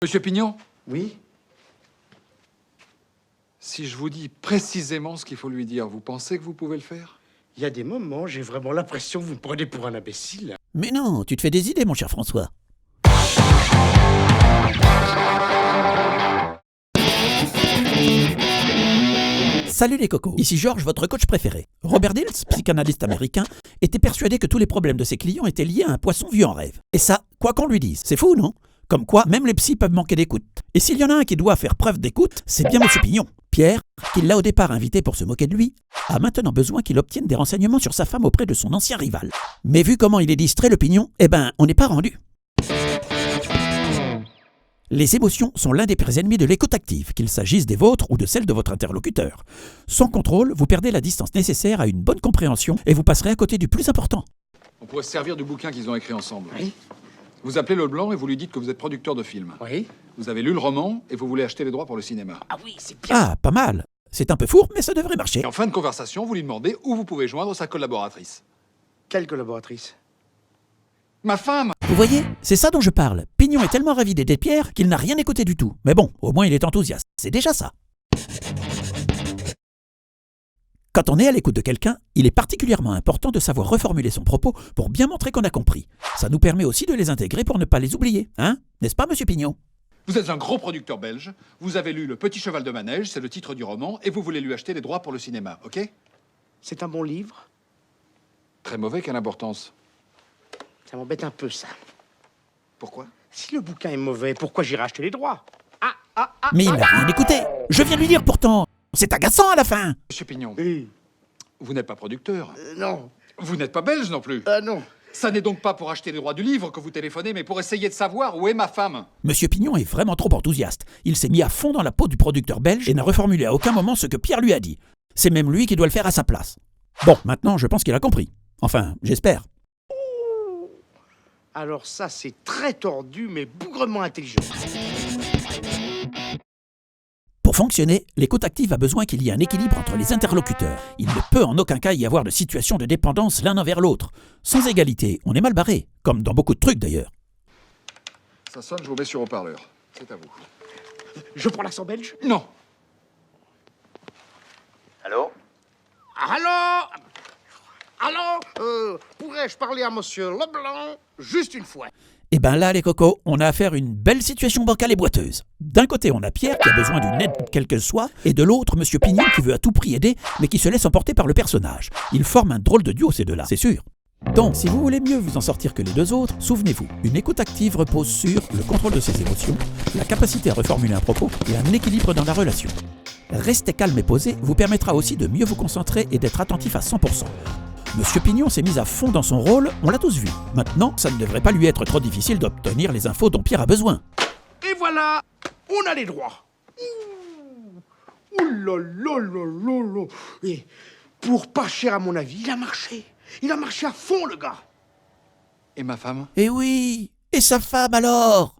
Monsieur Pignon, Oui? si je vous dis précisément ce qu'il faut lui dire, vous pensez que vous pouvez le faire? Il y a des moments, j'ai vraiment l'impression que vous me prenez pour un imbécile. Mais non, tu te fais des idées, mon cher François. Salut les cocos, ici Georges, votre coach préféré. Robert Dills, psychanalyste américain, était persuadé que tous les problèmes de ses clients étaient liés à un poisson vu en rêve. Et ça, quoi qu'on lui dise, c'est fou, non? Comme quoi, même les psys peuvent manquer d'écoute. Et s'il y en a un qui doit faire preuve d'écoute, c'est bien Monsieur Pignon. Pierre, qui l'a au départ invité pour se moquer de lui, a maintenant besoin qu'il obtienne des renseignements sur sa femme auprès de son ancien rival. Mais vu comment il est distrait, le Pignon, on n'est pas rendu. Les émotions sont l'un des pires ennemis de l'écoute active, qu'il s'agisse des vôtres ou de celles de votre interlocuteur. Sans contrôle, vous perdez la distance nécessaire à une bonne compréhension et vous passerez à côté du plus important. On pourrait se servir du bouquin qu'ils ont écrit ensemble. Oui? Vous appelez le blanc et vous lui dites que vous êtes producteur de films. Oui? Vous avez lu le roman et vous voulez acheter les droits pour le cinéma. Ah oui, c'est bien. Ah, pas mal. C'est un peu fourbe, mais ça devrait marcher. Et en fin de conversation, vous lui demandez où vous pouvez joindre sa collaboratrice. Quelle collaboratrice? Ma femme! Vous voyez, c'est ça dont je parle. Pignon est tellement ravi d'aider Pierre qu'il n'a rien écouté du tout. Mais bon, au moins il est enthousiaste. C'est déjà ça. Quand on est à l'écoute de quelqu'un, il est particulièrement important de savoir reformuler son propos pour bien montrer qu'on a compris. Ça nous permet aussi de les intégrer pour ne pas les oublier. Hein? N'est-ce pas, Monsieur Pignon? Vous êtes un gros producteur belge, vous avez lu Le Petit Cheval de Manège, c'est le titre du roman, et vous voulez lui acheter les droits pour le cinéma, ok? C'est un bon livre? Très mauvais, quelle importance? Ça m'embête un peu, ça. Pourquoi? Si le bouquin est mauvais, pourquoi j'irai acheter les droits? Mais il n'a rien écouté. Je viens de lui dire pourtant. C'est agaçant à la fin. Monsieur Pignon, Oui. vous n'êtes pas producteur. Non. Vous n'êtes pas belge non plus. Non. Ça n'est donc pas pour acheter les droits du livre que vous téléphonez, mais pour essayer de savoir où est ma femme. Monsieur Pignon est vraiment trop enthousiaste. Il s'est mis à fond dans la peau du producteur belge et n'a reformulé à aucun moment ce que Pierre lui a dit. C'est même lui qui doit le faire à sa place. Bon, maintenant, je pense qu'il a compris. Enfin, j'espère. Alors ça, c'est très tordu, mais bougrement intelligent. Pour fonctionner, l'écoute active a besoin qu'il y ait un équilibre entre les interlocuteurs. Il ne peut en aucun cas y avoir de situation de dépendance l'un envers l'autre. Sans égalité, on est mal barré, comme dans beaucoup de trucs d'ailleurs. Ça sonne, je vous mets sur haut-parleur. C'est à vous. Je prends l'accent belge? Non. Allô? Allô? Allô? Pourrais-je parler à monsieur Leblanc juste une fois? Et ben là, les cocos, on a affaire à une belle situation bancale et boiteuse. D'un côté, on a Pierre qui a besoin d'une aide quelle qu'elle soit, et de l'autre, Monsieur Pignon qui veut à tout prix aider, mais qui se laisse emporter par le personnage. Ils forment un drôle de duo, ces deux-là, c'est sûr. Donc, si vous voulez mieux vous en sortir que les deux autres, souvenez-vous, une écoute active repose sur le contrôle de ses émotions, la capacité à reformuler un propos et un équilibre dans la relation. Rester calme et posé vous permettra aussi de mieux vous concentrer et d'être attentif à 100%. Monsieur Pignon s'est mis à fond dans son rôle, on l'a tous vu. Maintenant, ça ne devrait pas lui être trop difficile d'obtenir les infos dont Pierre a besoin. Et voilà, on a les droits. Ouh là là là là là. Et pour pas cher à mon avis, il a marché. Il a marché à fond, le gars. Et ma femme? Eh oui, et sa femme alors?